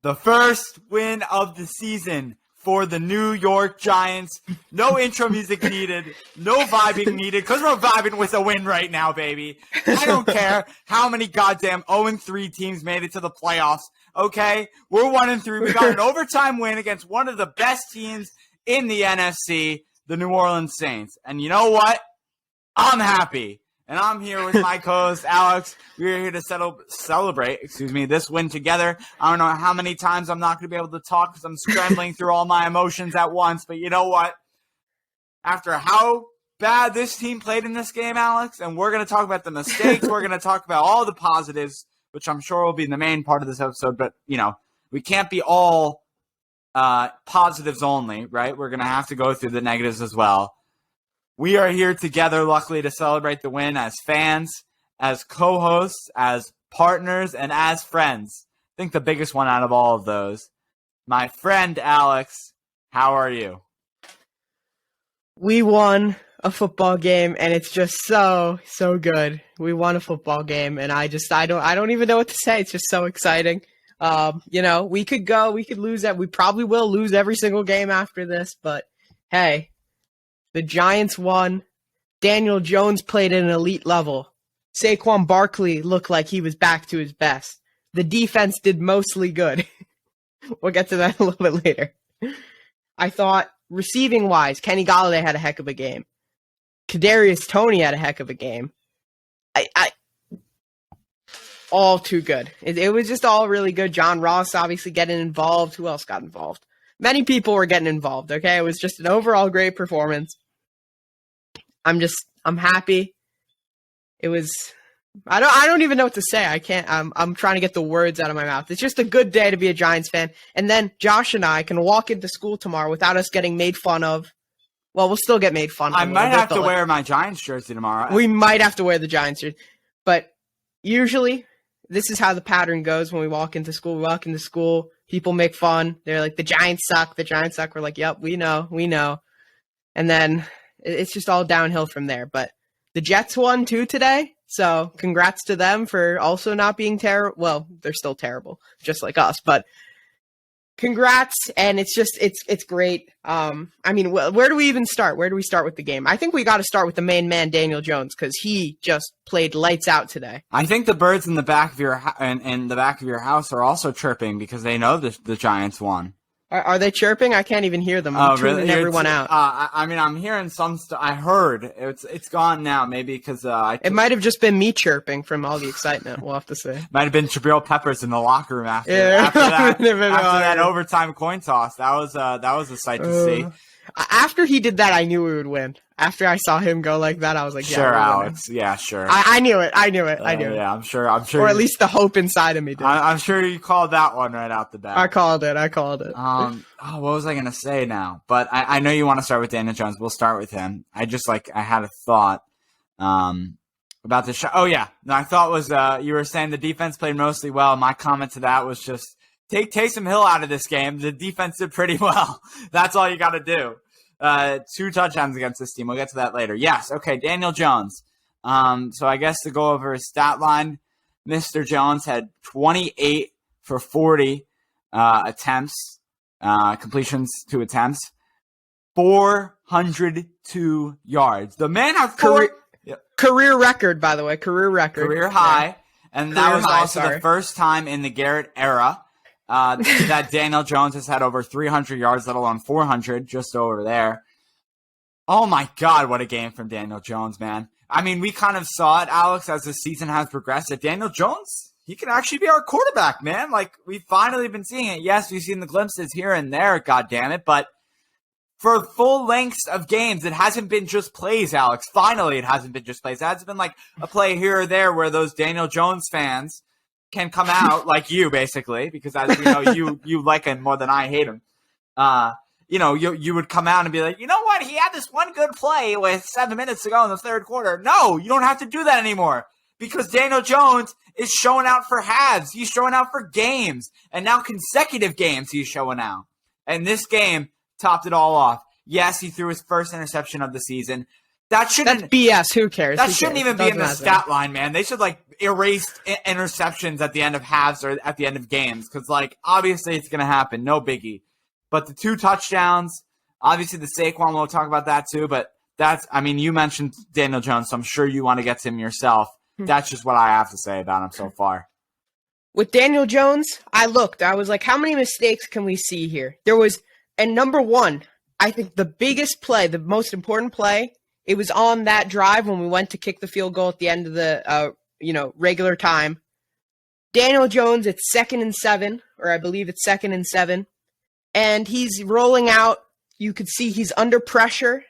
The first win of the season for the New York Giants. No intro music needed. No vibing needed because we're vibing with a win right now, baby. I don't care how many goddamn 0-3 teams made it to the playoffs. Okay? We're 1-3. We got an overtime win against one of the best teams in the NFC, the New Orleans Saints. And you know what? I'm happy. And I'm here with my co-host, Alex. We're here to celebrate this win together. I don't know how many times I'm not going to be able to talk because I'm scrambling through all my emotions at once. But you know what? After how bad this team played in this game, Alex, and we're going to talk about the mistakes. We're going to talk about all the positives, which I'm sure will be the main part of this episode. But, we can't be all positives only, right? We're going to have to go through the negatives as well. We are here together, luckily, to celebrate the win as fans, as co-hosts, as partners, and as friends. I think the biggest one out of all of those. My friend, Alex, how are you? We won a football game, and it's just so good. We won a football game, and I don't even know what to say. It's just so exciting. We could lose that. We probably will lose every single game after this, but hey. The Giants won. Daniel Jones played at an elite level. Saquon Barkley looked like he was back to his best. The defense did mostly good. We'll get to that a little bit later. I thought, receiving-wise, Kenny Golladay had a heck of a game. Kadarius Toney had a heck of a game. All too good. It was just all really good. John Ross obviously getting involved. Who else got involved? Many people were getting involved, okay? It was just an overall great performance. I'm happy. It was I don't even know what to say. I'm trying to get the words out of my mouth. It's just a good day to be a Giants fan. And then Josh and I can walk into school tomorrow without us getting made fun of. Well, we'll still get made fun of. I might have to wear my Giants jersey tomorrow. We might have to wear the Giants jersey. But usually this is how the pattern goes when we walk into school. We walk into school, people make fun. They're like, the Giants suck. We're like, yep, we know. And then it's just all downhill from there. But the Jets won too today. So congrats to them for also not being terrible. Well, they're still terrible, just like us. But congrats. And it's great. Where do we even start? Where do we start with the game? I think we got to start with the main man, Daniel Jones, because he just played lights out today. I think the birds in the back of your house are also chirping because they know the Giants won. Are they chirping? I can't even hear them. I'm tuning everyone out. I'm hearing some stuff. I heard it's gone now. Maybe because it might have just been me chirping from all the excitement. We'll have to say. Might have been Jabril Peppers in the locker room after that overtime coin toss. That was a sight to see. After he did that, I knew we would win. After I saw him go like that, I was like, "Yeah, sure, Alex. Yeah, sure." I knew it. Yeah, I'm sure. Or at least the hope inside of me did. I'm sure you called that one right out the bat. I called it. What was I gonna say now? But I know you want to start with Daniel Jones. We'll start with him. I had a thought about the show. Oh yeah, my thought was you were saying the defense played mostly well. My comment to that was just take Taysom Hill out of this game. The defense did pretty well. That's all you got to do. 2 touchdowns against this team. We'll get to that later. Yes. Okay. Daniel Jones. So I guess to go over his stat line, Mr. Jones had 28 for 40 attempts, completions to attempts, 402 yards. The man had career record, by the way, career high, yeah. And that was also the first time in the Garrett era that Daniel Jones has had over 300 yards, let alone 400, just over there. Oh my God, what a game from Daniel Jones, man. I mean, we kind of saw it, Alex, as the season has progressed, that Daniel Jones, he can actually be our quarterback, man. Like, we've finally been seeing it. Yes, we've seen the glimpses here and there, goddammit, but for full lengths of games, it hasn't been just plays, Alex. Finally, it hasn't been just plays. It hasn't been like a play here or there where those Daniel Jones fans can come out like you, basically, because as we know, you like him more than I hate him. You would come out and be like, you know what? He had this one good play with 7 minutes to go in the third quarter. No, you don't have to do that anymore because Daniel Jones is showing out for halves. He's showing out for games, and now consecutive games he's showing out. And this game topped it all off. Yes, he threw his first interception of the season. That shouldn't. That's BS. Who cares? That Who shouldn't cares? even It be in doesn't the matter. stat line, man. They should like erase interceptions at the end of halves or at the end of games because, like, obviously it's going to happen. No biggie. But the 2 touchdowns, obviously the Saquon, we'll talk about that too. But you mentioned Daniel Jones, so I'm sure you want to get to him yourself. That's just what I have to say about him so far. With Daniel Jones, I was like, how many mistakes can we see here? And number one, I think the biggest play, the most important play, it was on that drive when we went to kick the field goal at the end of the regular time. Daniel Jones, it's 2nd and 7, or I believe it's 2nd and 7, and he's rolling out. You could see he's under pressure,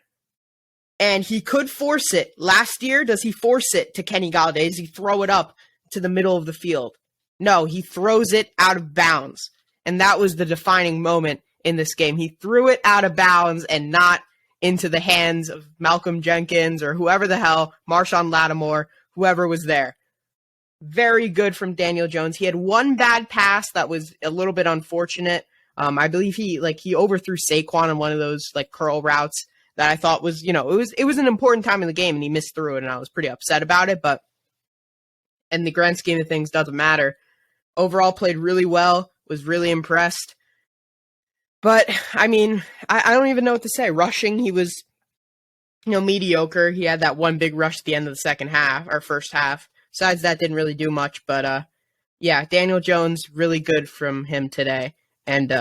and he could force it. Last year, does he force it to Kenny Golladay? Does he throw it up to the middle of the field? No, he throws it out of bounds, and that was the defining moment in this game. He threw it out of bounds and not into the hands of Malcolm Jenkins or whoever the hell, Marshawn Lattimore, whoever was there. Very good from Daniel Jones. He had one bad pass that was a little bit unfortunate. I believe he overthrew Saquon on one of those like curl routes that I thought was, it was an important time in the game, and he missed through it, and I was pretty upset about it. But in the grand scheme of things, doesn't matter. Overall, played really well. Was really impressed. But, I don't even know what to say. Rushing, he was, mediocre. He had that one big rush at the end of the second half, or first half. Besides that, didn't really do much. But, yeah, Daniel Jones, really good from him today. And,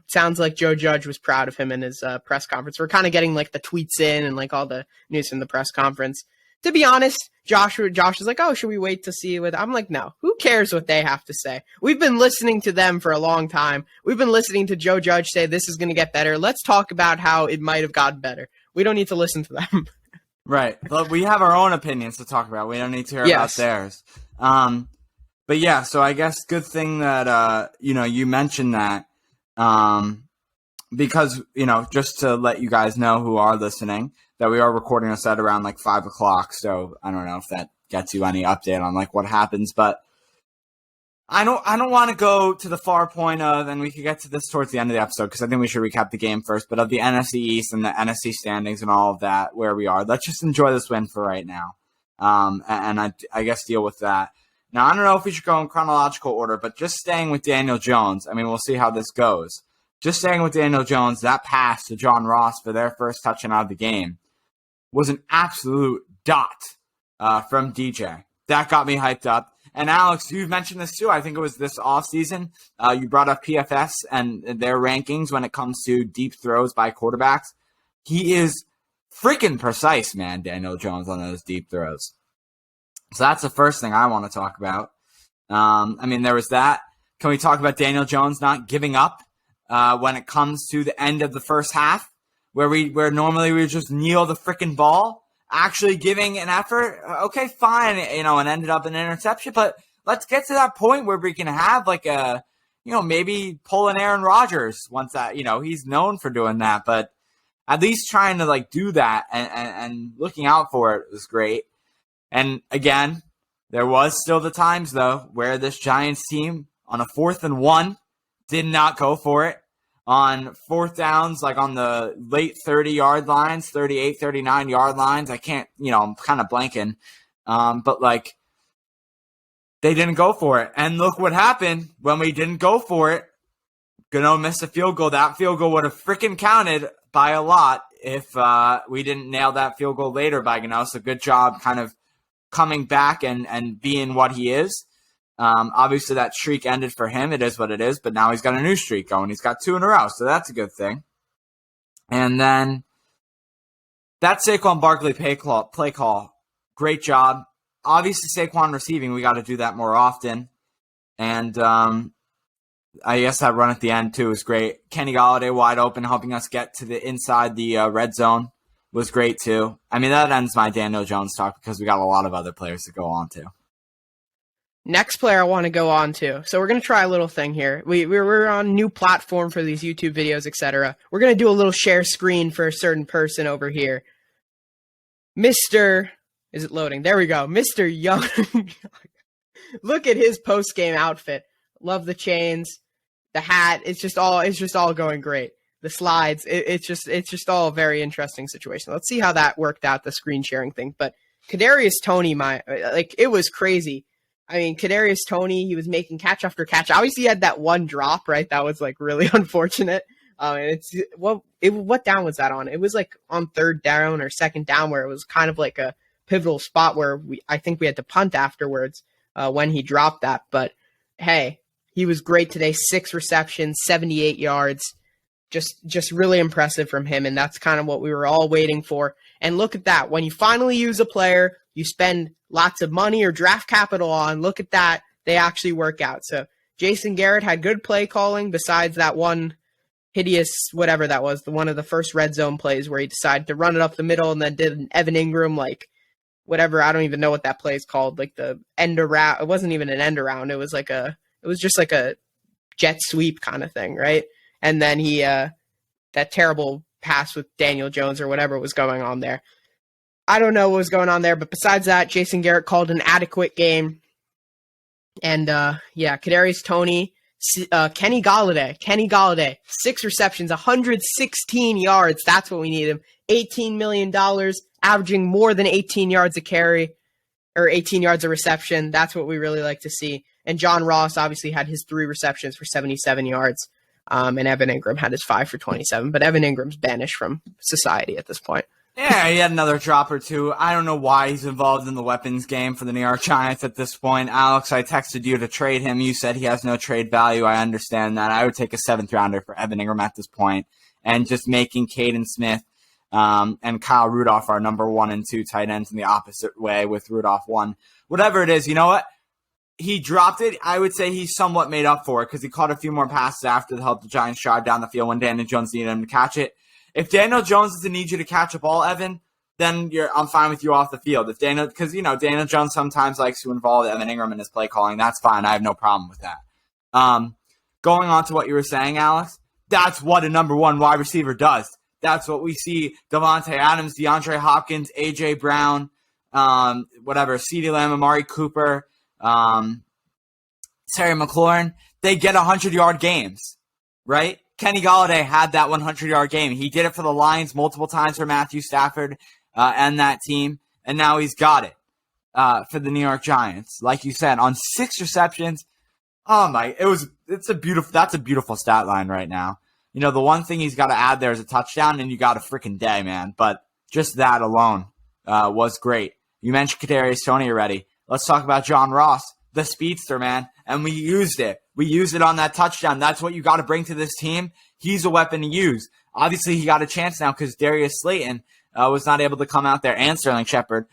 sounds like Joe Judge was proud of him in his press conference. We're kind of getting, like, the tweets in and, like, all the news from the press conference. To be honest, Josh is like, oh, should we wait to see what? I'm like, no. Who cares what they have to say? We've been listening to them for a long time. We've been listening to Joe Judge say this is going to get better. Let's talk about how it might have gotten better. We don't need to listen to them. Right. But we have our own opinions to talk about. We don't need to hear about theirs. But yeah, so I guess good thing that, you mentioned that because, just to let you guys know who are listening, that we are recording this at around like 5 o'clock. So I don't know if that gets you any update on like what happens, but I don't want to go to the far point of, and we could get to this towards the end of the episode because I think we should recap the game first, but of the NFC East and the NFC standings and all of that, where we are. Let's just enjoy this win for right now. And I guess deal with that. Now, I don't know if we should go in chronological order, but just staying with Daniel Jones, we'll see how this goes. Just staying with Daniel Jones, that pass to John Ross for their first touchdown out of the game was an absolute dot from DJ. That got me hyped up. And Alex, you've mentioned this too. I think it was this offseason. You brought up PFS and their rankings when it comes to deep throws by quarterbacks. He is freaking precise, man, Daniel Jones, on those deep throws. So that's the first thing I want to talk about. There was that. Can we talk about Daniel Jones not giving up when it comes to the end of the first half? Where normally we just kneel the freaking ball, actually giving an effort. Okay, fine, and ended up an interception. But let's get to that point where we can have like a, maybe pull an Aaron Rodgers once that, he's known for doing that. But at least trying to like do that and looking out for it was great. And again, there was still the times though where this Giants team on a 4th and 1 did not go for it. On 4th downs, like on the late 30-yard lines, 38, 39-yard lines. I can't, I'm kind of blanking. But, like, they didn't go for it. And look what happened when we didn't go for it. Gano missed a field goal. That field goal would have freaking counted by a lot if we didn't nail that field goal later by Gano. So good job kind of coming back and being what he is. Obviously, that streak ended for him. It is what it is, but now he's got a new streak going. He's got 2 in a row, so that's a good thing. And then that Saquon Barkley play call, great job. Obviously, Saquon receiving, we got to do that more often. And I guess that run at the end, too, was great. Kenny Golladay wide open, helping us get to the inside the red zone was great, too. That ends my Daniel Jones talk because we got a lot of other players to go on to. Next player I want to go on to. So we're going to try a little thing here. We're on a new platform for these YouTube videos, etc. We're going to do a little share screen for a certain person over here. Mr. Is it loading? There we go. Mr. Young. Look at his post-game outfit. Love the chains, the hat. It's just all going great. the slides. It's just all a very interesting situation. Let's see how that worked out, the screen sharing thing. But Kadarius Toney, it was crazy. I mean, Kadarius Toney, he was making catch after catch. Obviously, he had that one drop, right? That was like really unfortunate. And what down was that on? It was like on third down or second down, where it was kind of like a pivotal spot where I think we had to punt afterwards when he dropped that. But hey, he was great today. 6 receptions, 78 yards. Just really impressive from him, and that's kind of what we were all waiting for. And look at that. When you finally use a player you spend lots of money or draft capital on, look at that. They actually work out. So Jason Garrett had good play calling besides that one hideous, whatever that was, one of the first red zone plays where he decided to run it up the middle and then did an Evan Ingram, like whatever. I don't even know what that play is called. Like the end around. It wasn't even an end around. It was just like a jet sweep kind of thing, right? And then he, that terrible pass with Daniel Jones or whatever was going on there. I don't know what was going on there, but besides that, Jason Garrett called an adequate game. And, Kadarius Toney, Kenny Galladay, 6 receptions, 116 yards. That's what we need him. $18 million, averaging more than 18 yards a carry, or 18 yards a reception. That's what we really like to see. And John Ross obviously had his 3 receptions for 77 yards. And Evan Ingram had his 5 for 27. But Evan Ingram's banished from society at this point. Yeah, he had another drop or two. I don't know why he's involved in the weapons game for the New York Giants at this point. Alex, I texted you to trade him. You said he has no trade value. I understand that. I would take a 7th rounder for Evan Ingram at this point, and just making Caden Smith and Kyle Rudolph our number 1 and 2 tight ends in the opposite way with Rudolph 1. Whatever it is, you know what? He dropped it. I would say he somewhat made up for it because he caught a few more passes after to help the Giants drive down the field when Daniel Jones needed him to catch it. If Daniel Jones doesn't need you to catch a ball, Evan, then I'm fine with you off the field. Because Daniel Jones sometimes likes to involve Evan Ingram in his play calling. That's fine. I have no problem with that. Going on to what you were saying, Alex, that's what a number 1 wide receiver does. That's what we see Davante Adams, DeAndre Hopkins, A.J. Brown, CeeDee Lamb, Amari Cooper, Terry McLaurin. They get 100-yard games, right? Kenny Galladay had that 100-yard game. He did it for the Lions multiple times for Matthew Stafford and that team, and now he's got it for the New York Giants. Like you said, on 6 receptions. That's a beautiful stat line right now. The one thing he's got to add there is a touchdown, and you got a freaking day, man. But just that alone was great. You mentioned Kadarius Toney already. Let's talk about John Ross, the speedster, man. And we used it. We used it on that touchdown. That's what you got to bring to this team. He's a weapon to use. Obviously, he got a chance now because Darius Slayton was not able to come out there, and Sterling Shepard.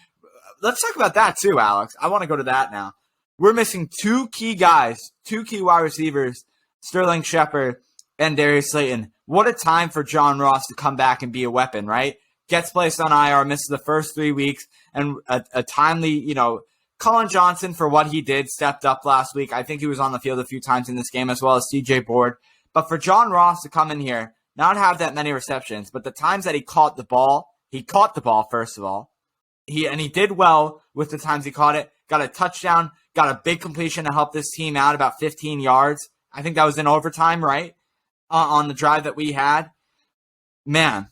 Let's talk about that too, Alex. I want to go to that now. We're missing 2 key guys, 2 key wide receivers, Sterling Shepard and Darius Slayton. What a time for John Ross to come back and be a weapon, right? Gets placed on IR, misses the first 3 weeks, and a timely, Colin Johnson, for what he did, stepped up last week. I think he was on the field a few times in this game, as well as CJ Board. But for John Ross to come in here, not have that many receptions, but the times that he caught the ball, first of all. He did well with the times he caught it. Got a touchdown, got a big completion to help this team out, about 15 yards. I think that was in overtime, right? On the drive that we had. Man,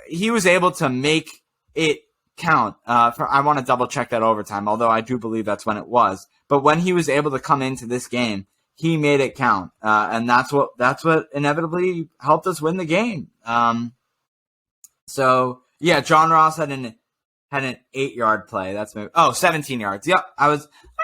he was able to make it count. I want to double check that overtime, although I do believe that's when it was. But when he was able to come into this game, he made it count, and that's what inevitably helped us win the game. So yeah, John Ross had an 8-yard play. That's 17 yards. Yep, I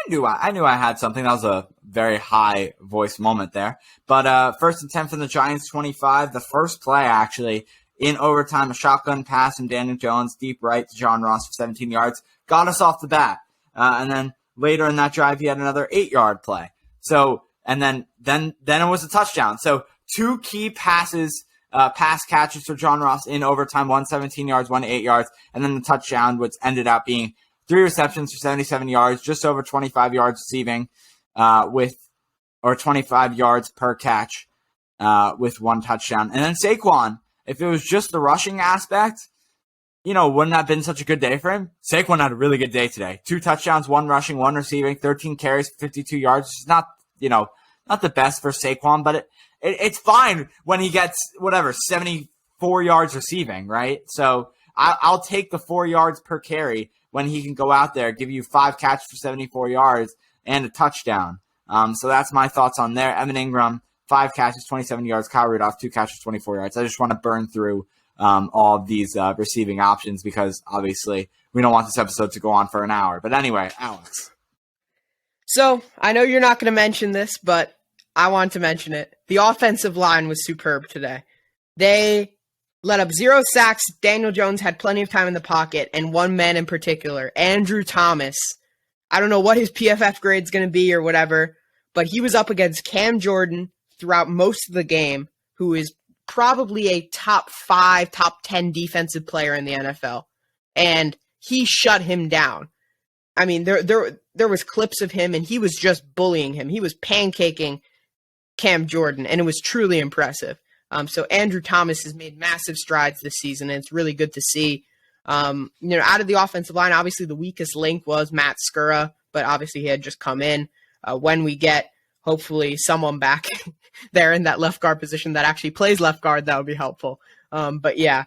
knew I had something. That was a very high voice moment there. But 1st and 10 from the Giants 25. The first play actually. In overtime, a shotgun pass from Daniel Jones, deep right to John Ross for 17 yards. Got us off the bat. And then later in that drive, he had another 8-yard play. So, and then it was a touchdown. So 2 key pass catches for John Ross in overtime, 1 17 yards, 1 8 yards, and then the touchdown, which ended up being 3 receptions for 77 yards, just over 25 yards receiving, 25 yards per catch, with 1 touchdown. And then Saquon, if it was just the rushing aspect, wouldn't that have been such a good day for him? Saquon had a really good day today. 2 touchdowns, 1 rushing, 1 receiving, 13 carries, 52 yards. It's not, not the best for Saquon, but it's fine when he gets, 74 yards receiving, right? So I'll take the 4 yards per carry when he can go out there, give you 5 catches for 74 yards and a touchdown. So that's my thoughts on there. Evan Ingram, 5 catches, 27 yards. Kyle Rudolph, 2 catches, 24 yards. I just want to burn through all of these receiving options because obviously we don't want this episode to go on for an hour. But anyway, Alex. So I know you're not going to mention this, but I want to mention it. The offensive line was superb today. They let up 0 sacks. Daniel Jones had plenty of time in the pocket, and one man in particular, Andrew Thomas. I don't know what his PFF grade's going to be or whatever, but he was up against Cam Jordan throughout most of the game, who is probably a top 5, top 10 defensive player in the NFL. And he shut him down. I mean, there was clips of him, and he was just bullying him. He was pancaking Cam Jordan, and it was truly impressive. So Andrew Thomas has made massive strides this season, and it's really good to see. Out of the offensive line, obviously the weakest link was Matt Skura, but obviously he had just come in. When we get, hopefully, someone back there in that left guard position that actually plays left guard, that would be helpful. But yeah,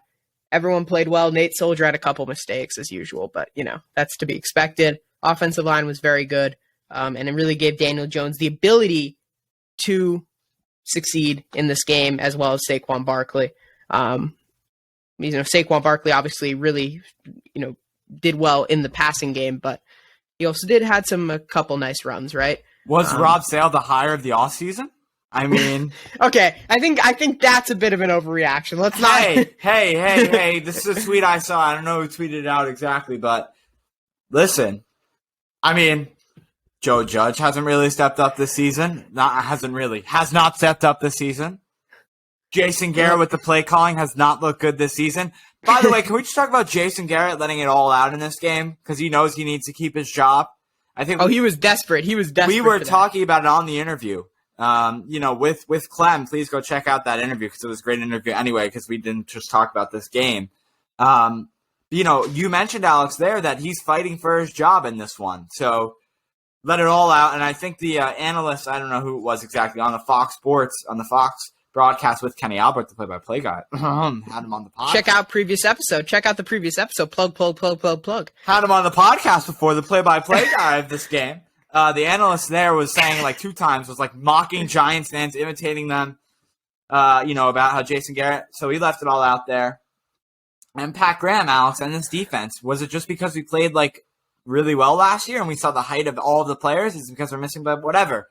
everyone played well. Nate Soldier had a couple mistakes as usual, but that's to be expected. Offensive line was very good, and it really gave Daniel Jones the ability to succeed in this game, as well as Saquon Barkley. Saquon Barkley obviously really, did well in the passing game, but he also had a couple nice runs, right? Was Rob Sale the hire of the offseason? I mean, okay, I think that's a bit of an overreaction. Let's not. Hey! This is a tweet I saw. I don't know who tweeted it out exactly, but listen, I mean, Joe Judge hasn't really stepped up this season. Has not stepped up this season. Jason Garrett with the play calling has not looked good this season. By the way, can we just talk about Jason Garrett letting it all out in this game because he knows he needs to keep his job? I think. He was desperate. We were talking about it on the interview. With Clem. Please go check out that interview because it was a great interview anyway. Because we didn't just talk about this game. You mentioned Alex there that he's fighting for his job in this one. So let it all out. And I think the analyst, I don't know who it was exactly, on the Fox broadcast with Kenny Albert, the play-by-play guy, had him on the podcast. Check out the previous episode. Plug. Had him on the podcast before, the play-by-play guy of this game. The analyst there was saying 2 times, was mocking Giants fans, imitating them, about how Jason Garrett. So he left it all out there. And Pat Graham, Alex, and this defense, was it just because we played really well last year and we saw the height of all of the players? Is it because we're missing, but whatever.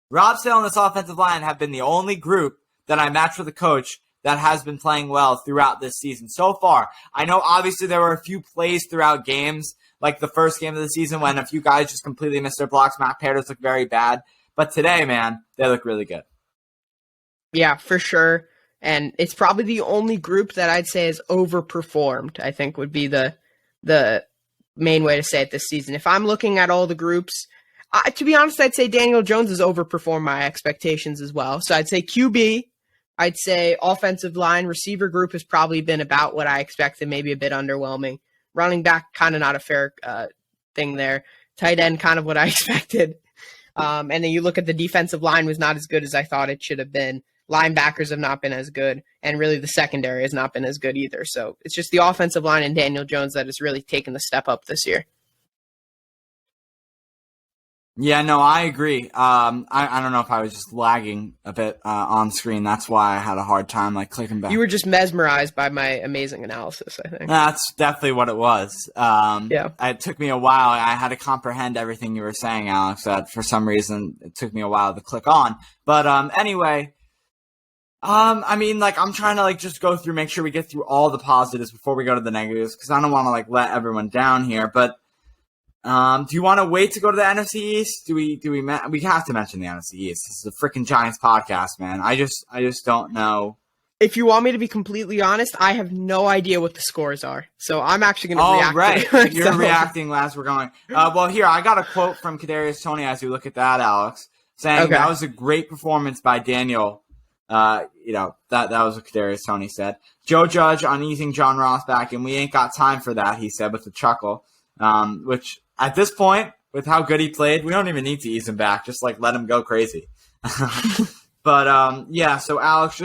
Rob Sale and this offensive line have been the only group that I matched with a coach that has been playing well throughout this season so far. I know obviously there were a few plays throughout games, like the first game of the season when a few guys just completely missed their blocks. Matt Paradis looked very bad. But today, man, they look really good. Yeah, for sure. And it's probably the only group that I'd say has overperformed, I think would be the main way to say it this season. If I'm looking at all the groups, to be honest, I'd say Daniel Jones has overperformed my expectations as well. So I'd say QB, I'd say offensive line, receiver group has probably been about what I expected, maybe a bit underwhelming. Running back, kind of not a fair thing there. Tight end, kind of what I expected. And then you look at the defensive line was not as good as I thought it should have been. Linebackers have not been as good. And really the secondary has not been as good either. So it's just the offensive line and Daniel Jones that has really taken the step up this year. Yeah, no, I agree. I don't know if I was just lagging a bit on screen. That's why I had a hard time clicking back. You were just mesmerized by my amazing analysis, I think. That's definitely what it was. Yeah. It took me a while. I had to comprehend everything you were saying, Alex. That for some reason it took me a while to click on. But anyway, I'm trying to just go through, make sure we get through all the positives before we go to the negatives because I don't want to let everyone down here, but. Do you want to wait to go to the NFC East? We have to mention the NFC East. This is a freaking Giants podcast, man. I just don't know. If you want me to be completely honest, I have no idea what the scores are. So I'm actually going to react. Oh, right. To it. You're reacting as we're going. Well, here, I got a quote from Kadarius Toney as you look at that, Alex, saying that was a great performance by Daniel. That was what Kadarius Toney said. Joe Judge on easing John Ross back, and we ain't got time for that, he said with a chuckle, which... At this point, with how good he played, we don't even need to ease him back. Just let him go crazy. But yeah. So Alex,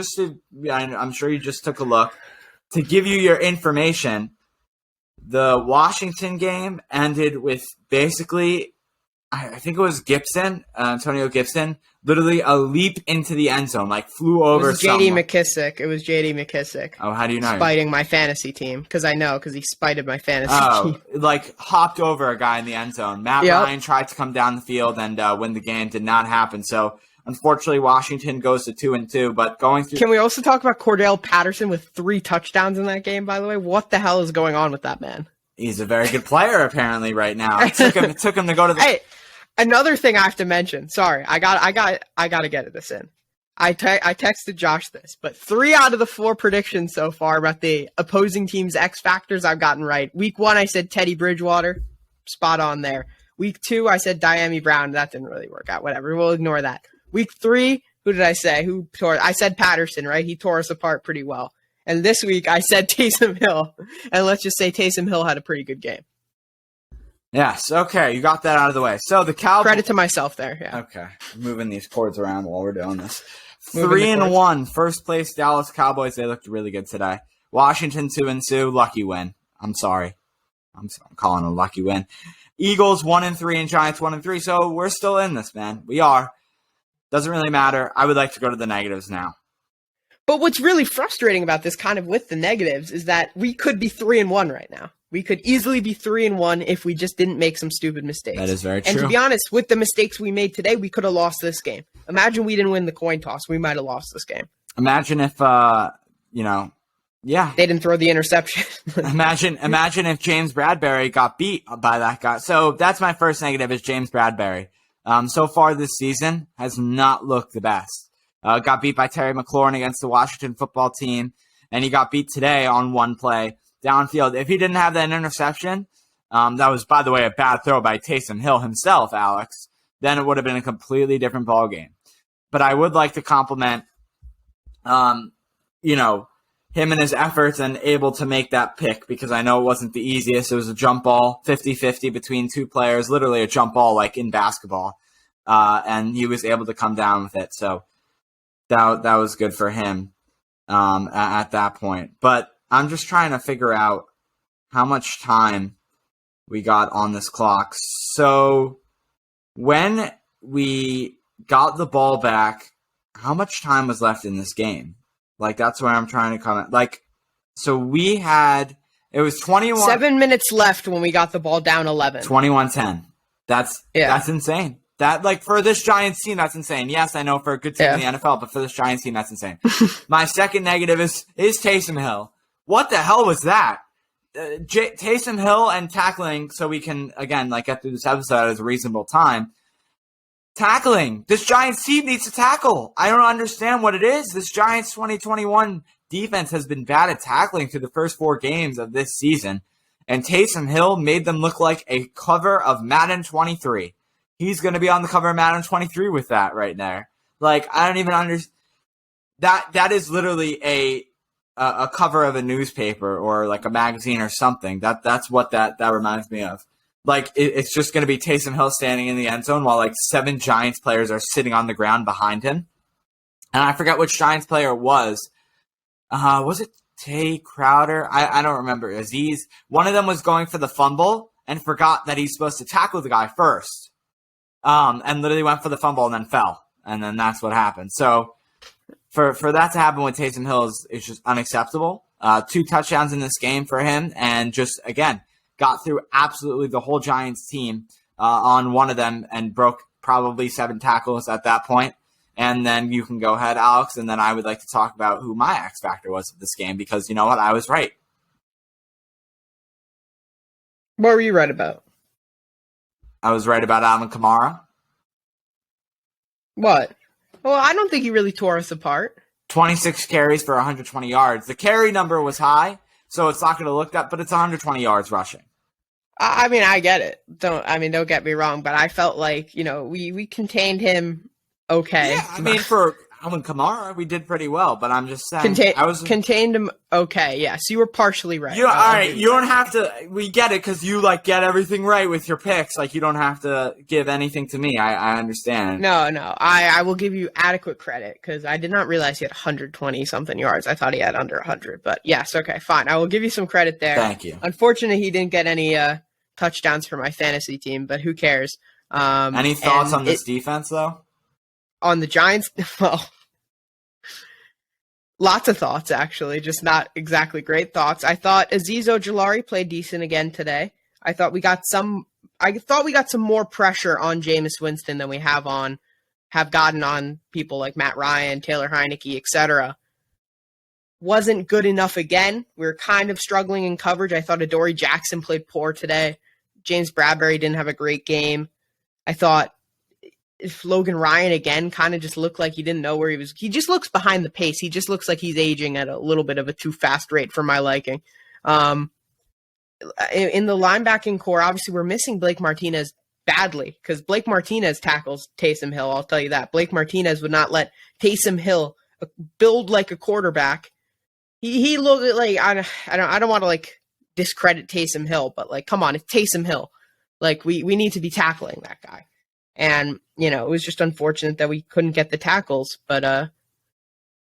I'm sure you just took a look to give you your information. The Washington game ended with basically, I think it was Gibson, Antonio Gibson, literally a leap into the end zone, like flew over. It was J.D. someone. McKissick. It was J.D. McKissick. Oh, how do you know? Spiting my fantasy team. Because I know, because he spited my fantasy team. Like hopped over a guy in the end zone. Matt Ryan tried to come down the field and win the game. Did not happen. So, unfortunately, Washington goes to 2-2. But going through. Can we also talk about Cordell Patterson with 3 touchdowns in that game, by the way? What the hell is going on with that man? He's a very good player, apparently, right now. It took him to go to the. Hey, another thing I have to mention. Sorry, I got to get this in. I texted Josh this, but 3 out of the 4 predictions so far about the opposing team's X factors I've gotten right. Week 1, I said Teddy Bridgewater, spot on there. Week 2, I said Diami Brown. That didn't really work out. Whatever, we'll ignore that. Week 3, who did I say? I said Patterson, right? He tore us apart pretty well. And this week, I said Taysom Hill, and let's just say Taysom Hill had a pretty good game. Yes, okay, you got that out of the way. So the Cowboys. Credit to myself there, yeah. Okay, moving these cords around while we're doing this. 3-1, first place Dallas Cowboys. They looked really good today. Washington 2-2, lucky win. I'm sorry, I'm calling it a lucky win. Eagles 1-3 and Giants 1-3. So we're still in this, man. We are. Doesn't really matter. I would like to go to the negatives now. But what's really frustrating about this, kind of with the negatives, is that we could be 3-1 right now. We could easily be 3-1 if we just didn't make some stupid mistakes. That is very true. And to be honest, with the mistakes we made today, we could have lost this game. Imagine we didn't win the coin toss. We might have lost this game. Imagine if, yeah. They didn't throw the interception. Imagine if James Bradbury got beat by that guy. So that's my first negative is James Bradbury. So far this season has not looked the best. Got beat by Terry McLaurin against the Washington football team, and he got beat today on one play downfield. If he didn't have that interception, that was, by the way, a bad throw by Taysom Hill himself, Alex, then it would have been a completely different ballgame. But I would like to compliment, him and his efforts and able to make that pick because I know it wasn't the easiest. It was a jump ball, 50-50 between 2 players, literally a jump ball like in basketball, and he was able to come down with it. So that was good for him at that point. But I'm just trying to figure out how much time we got on this clock. So when we got the ball back, how much time was left in this game? Like, that's where I'm trying to comment. Like, so it was 21. 7 minutes left when we got the ball down 11. 21-10. That's insane. That, like, for this Giants team, that's insane. Yes, I know for a good team in the NFL, but for this Giants team, that's insane. My second negative is Taysom Hill. What the hell was that? Taysom Hill and tackling, so we can, again, like, get through this episode at a reasonable time. Tackling. This Giants team needs to tackle. I don't understand what it is. This Giants 2021 defense has been bad at tackling through the first 4 games of this season, and Taysom Hill made them look like a cover of Madden 23. He's going to be on the cover of Madden 23 with that right there. Like, I don't even understand. That is literally a cover of a newspaper or like a magazine or something. That's what that reminds me of. Like, it's just going to be Taysom Hill standing in the end zone while like 7 Giants players are sitting on the ground behind him. And I forget which Giants player it was. Was it Tay Crowder? I don't remember. Aziz. One of them was going for the fumble and forgot that he's supposed to tackle the guy first. And literally went for the fumble and then fell. And then that's what happened. So for that to happen with Taysom Hill is just unacceptable. 2 touchdowns in this game for him. And just, again, got through absolutely the whole Giants team on one of them and broke probably 7 tackles at that point. And then you can go ahead, Alex, and then I would like to talk about who my X factor was of this game because you know what? I was right. What were you right about? I was right about Alvin Kamara. What? Well, I don't think he really tore us apart. 26 carries for 120 yards. The carry number was high, so it's not going to look that, but it's 120 yards rushing. I mean, I get it. Don't get me wrong, but I felt like, we contained him okay. Yeah, I mean, for Alvin Kamara, we did pretty well, but I'm just saying. Contained him. Okay, yeah. So you were partially right. All right, you don't have to. We get it because you get everything right with your picks. You don't have to give anything to me. I understand. No. I will give you adequate credit because I did not realize he had 120 something yards. I thought he had under 100. But yes, okay, fine. I will give you some credit there. Thank you. Unfortunately, he didn't get any touchdowns for my fantasy team, but who cares? Any thoughts on this defense though? On the Giants, well, lots of thoughts actually, just not exactly great thoughts. I thought Azeez Ojulari played decent again today. I thought we got some more pressure on Jameis Winston than we have gotten on people like Matt Ryan, Taylor Heineke, etc. Wasn't good enough again. We were kind of struggling in coverage. I thought Adoree Jackson played poor today. James Bradbury didn't have a great game. I thought if Logan Ryan again kind of just looked like he didn't know where he was. He just looks behind the pace. He just looks like he's aging at a little bit of a too fast rate for my liking. In the linebacking core, obviously we're missing Blake Martinez badly because Blake Martinez tackles Taysom Hill. I'll tell you that. Blake Martinez would not let Taysom Hill build like a quarterback. He looked like I don't want to discredit Taysom Hill, but come on, it's Taysom Hill. We need to be tackling that guy. And, it was just unfortunate that we couldn't get the tackles. But,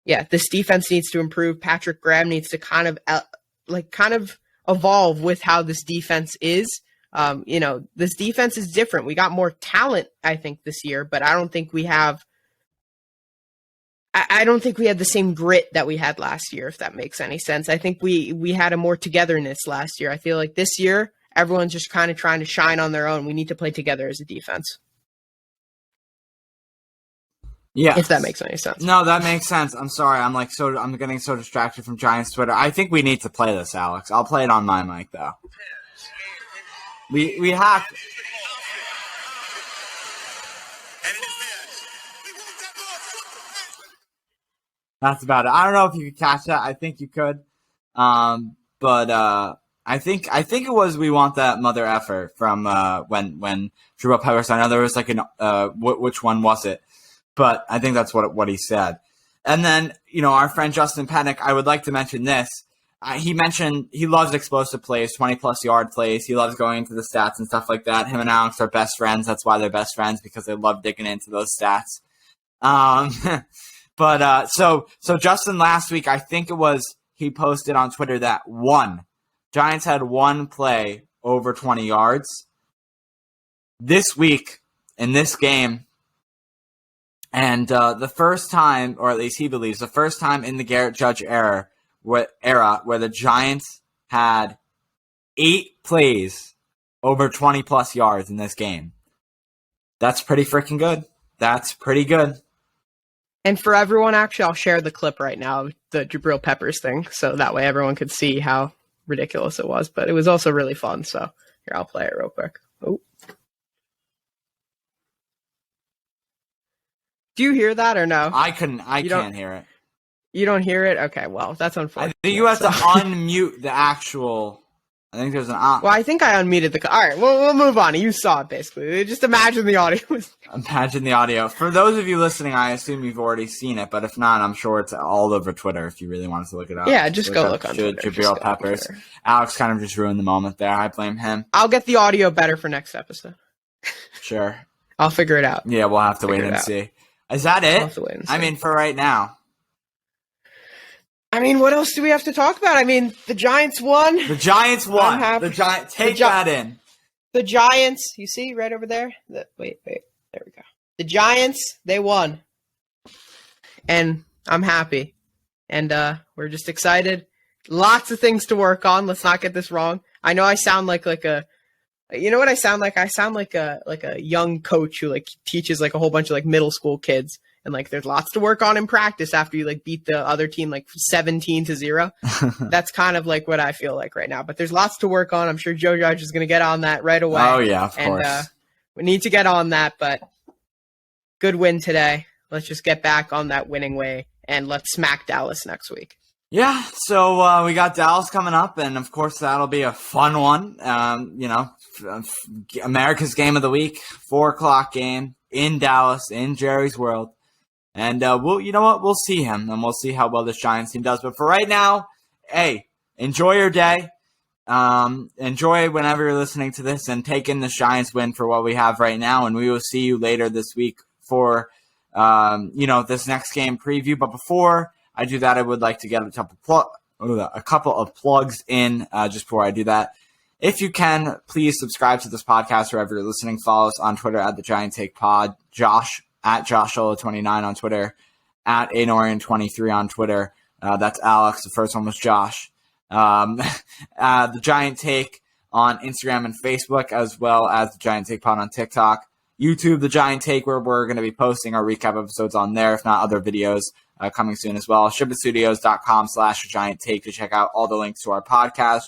this defense needs to improve. Patrick Graham needs to kind of evolve with how this defense is. This defense is different. We got more talent, I think, this year, but I don't think we had the same grit that we had last year, if that makes any sense. I think we had a more togetherness last year. I feel like this year, everyone's just kind of trying to shine on their own. We need to play together as a defense. Yeah, if that makes any sense. No, that makes sense. I'm sorry. I'm getting so distracted from Giants Twitter. I think we need to play this, Alex. I'll play it on my mic though. We have. That's about it. I don't know if you could catch that. I think you could. But I think it was "We Want That Mother Effer" from when Drew Peppers. I know there was which one was it? But I think that's what he said. And then, our friend Justin Pennick, I would like to mention this. He mentioned he loves explosive plays, 20-plus yard plays. He loves going into the stats and stuff like that. Him and Alex are best friends. That's why they're best friends, because they love digging into those stats. So Justin last week, I think it was, he posted on Twitter that Giants had one play over 20 yards. This week, in this game, and the first time, or at least he believes, the first time in the Garrett Judge era where the Giants had 8 plays over 20-plus yards in this game. That's pretty freaking good. That's pretty good. And for everyone, actually, I'll share the clip right now of the Jabril Peppers thing, so that way everyone could see how ridiculous it was. But it was also really fun, so here, I'll play it real quick. Oh. Do you hear that or no? I can't hear it. You don't hear it? Okay, well, that's unfortunate. I think you have to unmute the actual. I think there's an. Well, I think I unmuted the. All right, we'll move on. You saw it basically. Just imagine the audio. Imagine the audio. For those of you listening, I assume you've already seen it, but if not, I'm sure it's all over Twitter. If you really wanted to look it up, yeah, just go look on Twitter. Jabril Peppers. Alex kind of just ruined the moment there. I blame him. I'll get the audio better for next episode. Sure. I'll figure it out. Yeah, we'll have to wait and see. Is that it? I mean, for right now. I mean, what else do we have to talk about? I mean, the Giants won. The Giants won. Take that in. The Giants, you see right over there? Wait, there we go. The Giants, they won. And I'm happy. And we're just excited. Lots of things to work on. Let's not get this wrong. I know I sound like a you know what I sound like? I sound like a young coach who teaches a whole bunch of middle school kids, and there's lots to work on in practice after you beat the other team 17-0. That's kind of what I feel like right now. But there's lots to work on. I'm sure Joe Judge is going to get on that right away. Oh yeah, of course. And we need to get on that. But good win today. Let's just get back on that winning way and let's smack Dallas next week. Yeah, so we got Dallas coming up, and of course that'll be a fun one. America's game of the week, 4:00 game in Dallas, in Jerry's World. And we'll see him, and we'll see how well this Giants team does. But for right now, hey, enjoy your day. Enjoy whenever you're listening to this, and take in the Giants win for what we have right now. And we will see you later this week for this next game preview. But before I do that, I would like to get a couple of plugs in just before I do that. If you can, please subscribe to this podcast wherever you're listening. Follow us on Twitter at the Giant Take Pod. Josh at JoshOla29 on Twitter, at Anorian23 on Twitter. That's Alex. The first one was Josh. The Giant Take on Instagram and Facebook, as well as the Giant Take Pod on TikTok. YouTube, the Giant Take, where we're going to be posting our recap episodes on there, if not other videos coming soon as well. ShipItStudios.com/Giant Take to check out all the links to our podcast.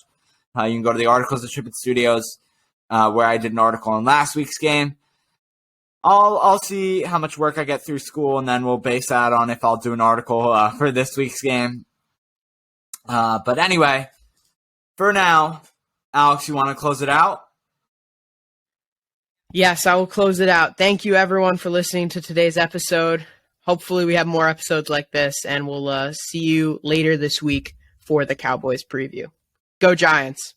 You can go to the articles at Ship It Studios, where I did an article on last week's game. I'll see how much work I get through school, and then we'll base that on if I'll do an article for this week's game. But anyway, for now, Alex, you want to close it out? Yes, I will close it out. Thank you, everyone, for listening to today's episode. Hopefully we have more episodes like this, and we'll see you later this week for the Cowboys preview. Go Giants!